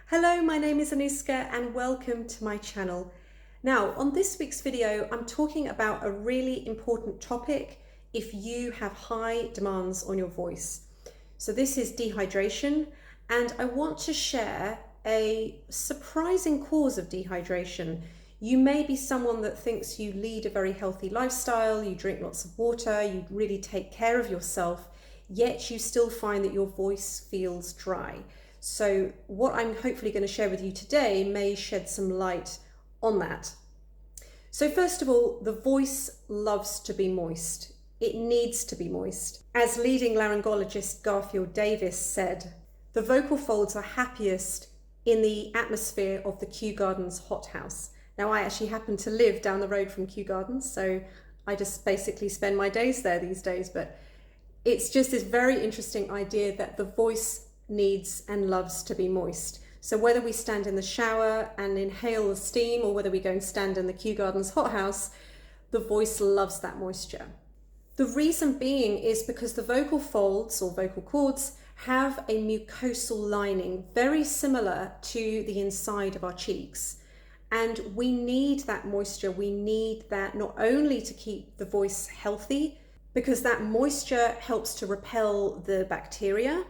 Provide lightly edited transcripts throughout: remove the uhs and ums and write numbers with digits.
Hello, my name is Anuska and welcome to my channel. Now, on this week's video, I'm talking about a really important topic if you have high demands on your voice. So this is dehydration, and I want to share a surprising cause of dehydration. You may be someone that thinks you lead a very healthy lifestyle, you drink lots of water, you really take care of yourself, yet you still find that your voice feels dry. So what I'm hopefully going to share with you today may shed some light on that. So first of all, the voice loves to be moist. It needs to be moist. As leading laryngologist Garfield Davis said, the vocal folds are happiest in the atmosphere of the Kew Gardens hothouse. Now, I actually happen to live down the road from Kew Gardens, so I just basically spend my days there these days, but it's just this very interesting idea that the voice needs and loves to be moist. So whether we stand in the shower and inhale the steam, or whether we go and stand in the Kew Gardens hothouse, the voice loves that moisture. The reason being is because the vocal folds or vocal cords have a mucosal lining very similar to the inside of our cheeks. And we need that moisture. We need that not only to keep the voice healthy, because that moisture helps to repel the bacteria,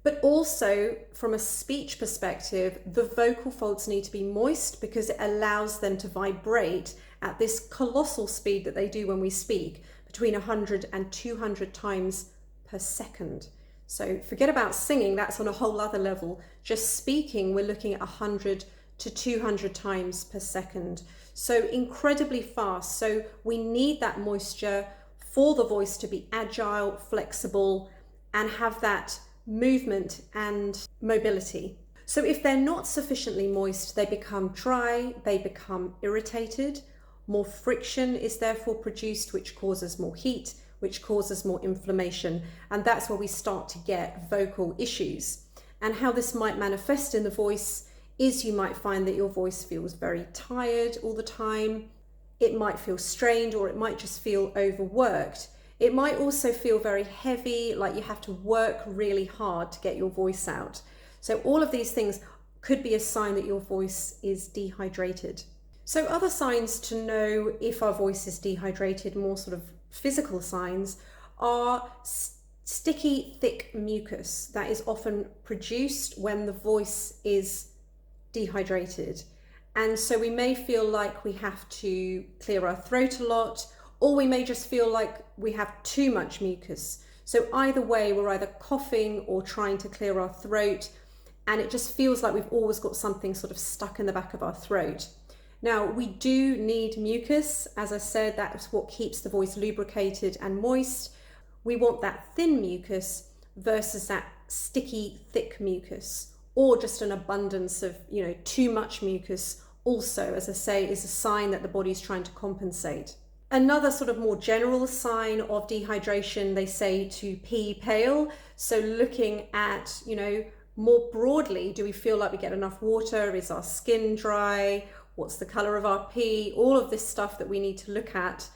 but also from a speech perspective, the vocal folds need to be moist because it allows them to vibrate at this colossal speed that they do when we speak, between 100 and 200 times per second. So forget about singing, that's on a whole other level. Just speaking, we're looking at 100 to 200 times per second. So incredibly fast. So we need that moisture for the voice to be agile, flexible, and have that movement and mobility. So if they're not sufficiently moist, they become dry, they become irritated. More friction is therefore produced, which causes more heat, which causes more inflammation. And that's where we start to get vocal issues. And how this might manifest in the voice is you might find that your voice feels very tired all the time. It might feel strained, or it might just feel overworked. It might also feel very heavy, like you have to work really hard to get your voice out. So all of these things could be a sign that your voice is dehydrated. So other signs to know if our voice is dehydrated, more sort of physical signs, are sticky, thick mucus that is often produced when the voice is dehydrated. And so we may feel like we have to clear our throat a lot, or we may just feel like we have too much mucus. So either way, we're either coughing or trying to clear our throat, and it just feels like we've always got something sort of stuck in the back of our throat. Now, we do need mucus. As I said, that's what keeps the voice lubricated and moist. We want that thin mucus versus that sticky, thick mucus, or just an abundance of, too much mucus also, as I say, is a sign that the body's trying to compensate. Another sort of more general sign of dehydration, they say to pee pale. So looking at, more broadly, do we feel like we get enough water? Is our skin dry? What's the color of our pee? All of this stuff that we need to look at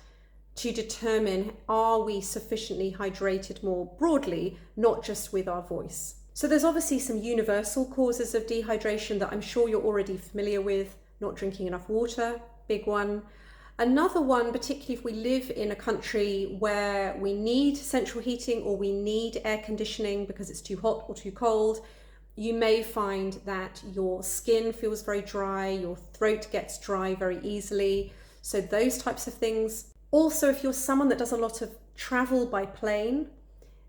to determine, are we sufficiently hydrated more broadly, not just with our voice? So there's obviously some universal causes of dehydration that I'm sure you're already familiar with. Not drinking enough water, big one. Another one, particularly if we live in a country where we need central heating or we need air conditioning because it's too hot or too cold, you may find that your skin feels very dry, your throat gets dry very easily. So those types of things. Also, if you're someone that does a lot of travel by plane,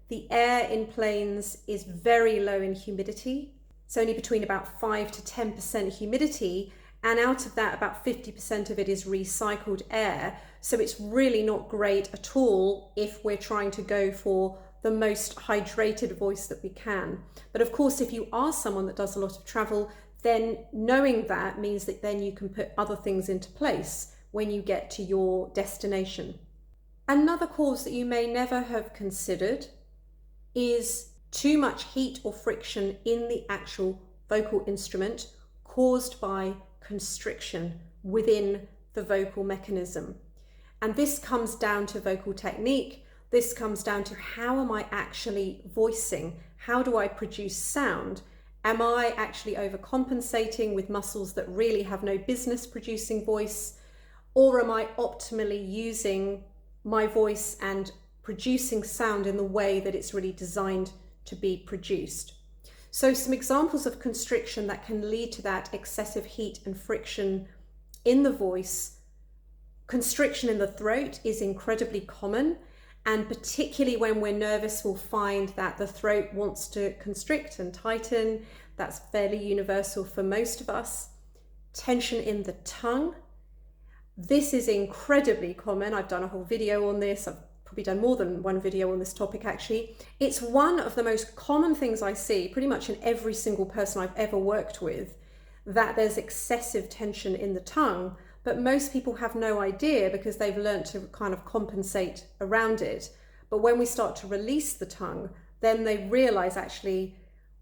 the air in planes is very low in humidity. It's only between about 5 to 10% humidity. And out of that, about 50% of it is recycled air. So it's really not great at all if we're trying to go for the most hydrated voice that we can. But of course, if you are someone that does a lot of travel, then knowing that means that then you can put other things into place when you get to your destination. Another cause that you may never have considered is too much heat or friction in the actual vocal instrument caused by constriction within the vocal mechanism. And this comes down to vocal technique. This comes down to how am I actually voicing? How do I produce sound? Am I actually overcompensating with muscles that really have no business producing voice? Or am I optimally using my voice and producing sound in the way that it's really designed to be produced? So some examples of constriction that can lead to that excessive heat and friction in the voice. Constriction in the throat is incredibly common, and particularly when we're nervous, we'll find that the throat wants to constrict and tighten. That's fairly universal for most of us. Tension in the tongue. This is incredibly common. I've done a whole video on this. I've probably done more than one video on this topic actually. It's one of the most common things I see pretty much in every single person I've ever worked with, that there's excessive tension in the tongue, but most people have no idea because they've learned to kind of compensate around it. But when we start to release the tongue, then they realize actually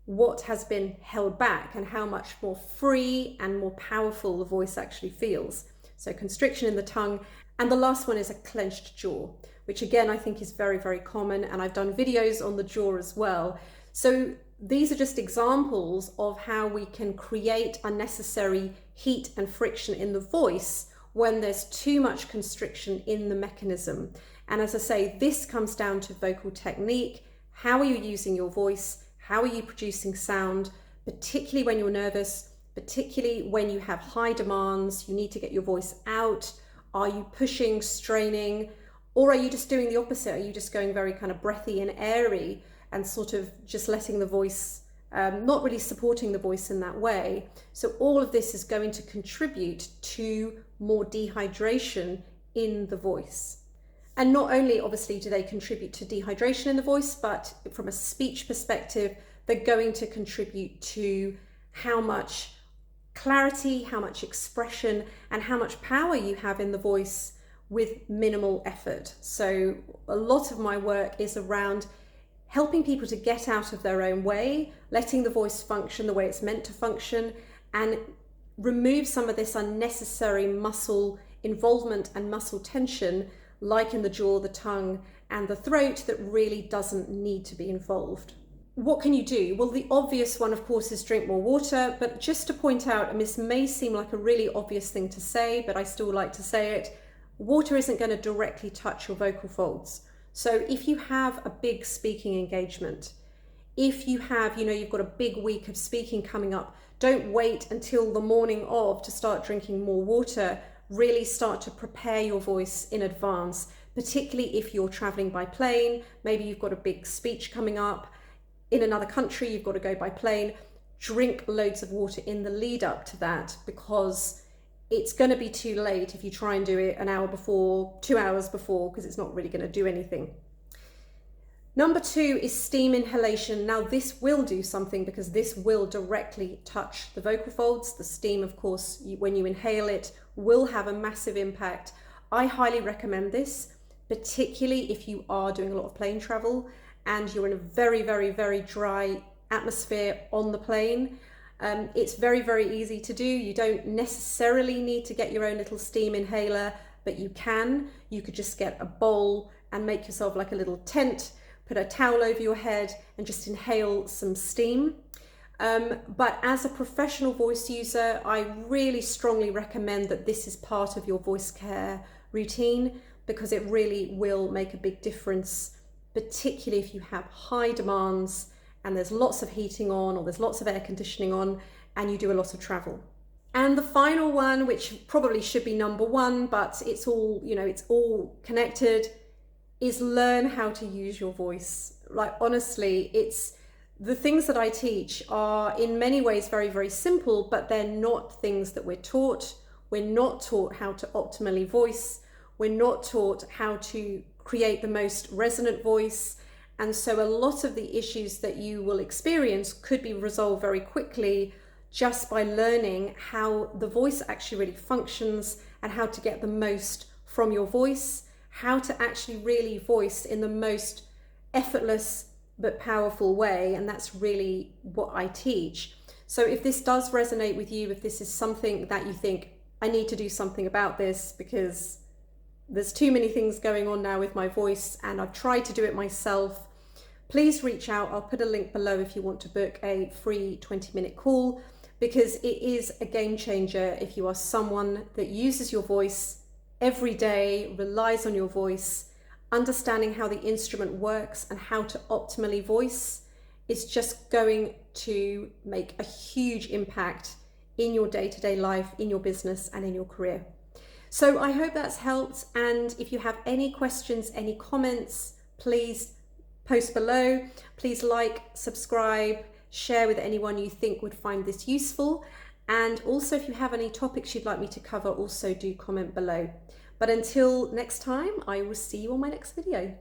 what has been held back and how much more free and more powerful the voice actually feels. So constriction in the tongue. And the last one is a clenched jaw, which again, I think is very, very common. And I've done videos on the jaw as well. So these are just examples of how we can create unnecessary heat and friction in the voice when there's too much constriction in the mechanism. And as I say, this comes down to vocal technique. How are you using your voice? How are you producing sound, particularly when you're nervous? Particularly when you have high demands, you need to get your voice out. Are you pushing, straining, or are you just doing the opposite? Are you just going very kind of breathy and airy and sort of just letting the voice, not really supporting the voice in that way? So all of this is going to contribute to more dehydration in the voice. And not only obviously do they contribute to dehydration in the voice, but from a speech perspective, they're going to contribute to how much clarity, how much expression, and how much power you have in the voice with minimal effort. So a lot of my work is around helping people to get out of their own way, letting the voice function the way it's meant to function, and remove some of this unnecessary muscle involvement and muscle tension, like in the jaw, the tongue, and the throat, that really doesn't need to be involved. What can you do? Well, the obvious one, of course, is drink more water. But just to point out, and this may seem like a really obvious thing to say, but I still like to say it, water isn't going to directly touch your vocal folds. So if you have a big speaking engagement, if you have, you've got a big week of speaking coming up, don't wait until the morning of to start drinking more water. Really start to prepare your voice in advance, particularly if you're traveling by plane. Maybe you've got a big speech coming up in another country, you've got to go by plane. Drink loads of water in the lead up to that, because it's going to be too late if you try and do it an hour before, 2 hours before, because it's not really going to do anything. Number 2 is steam inhalation. Now this will do something because this will directly touch the vocal folds. The steam, of course, when you inhale it, will have a massive impact. I highly recommend this, particularly if you are doing a lot of plane travel and you're in a very, very, very dry atmosphere on the plane. It's very, very easy to do. You don't necessarily need to get your own little steam inhaler, but you can. You could just get a bowl and make yourself like a little tent, put a towel over your head and just inhale some steam. But as a professional voice user, I really strongly recommend that this is part of your voice care routine, because it really will make a big difference, particularly if you have high demands and there's lots of heating on, or there's lots of air conditioning on, and you do a lot of travel. And the final one, which probably should be number 1, but it's all, it's all connected, is learn how to use your voice. Like, honestly, it's the things that I teach are in many ways very, very simple, but they're not things that we're taught. We're not taught how to optimally voice. We're not taught how to create the most resonant voice. And so a lot of the issues that you will experience could be resolved very quickly just by learning how the voice actually really functions and how to get the most from your voice, how to actually really voice in the most effortless but powerful way. And that's really what I teach. So if this does resonate with you, if this is something that you think, I need to do something about this because there's too many things going on now with my voice and I've tried to do it myself, please reach out. I'll put a link below if you want to book a free 20-minute call, because it is a game changer if you are someone that uses your voice every day, relies on your voice. Understanding how the instrument works and how to optimally voice is just going to make a huge impact in your day-to-day life, in your business, and in your career. So I hope that's helped. And if you have any questions, any comments, please post below. Please like, subscribe, share with anyone you think would find this useful. And also, if you have any topics you'd like me to cover, also do comment below. But until next time, I will see you on my next video.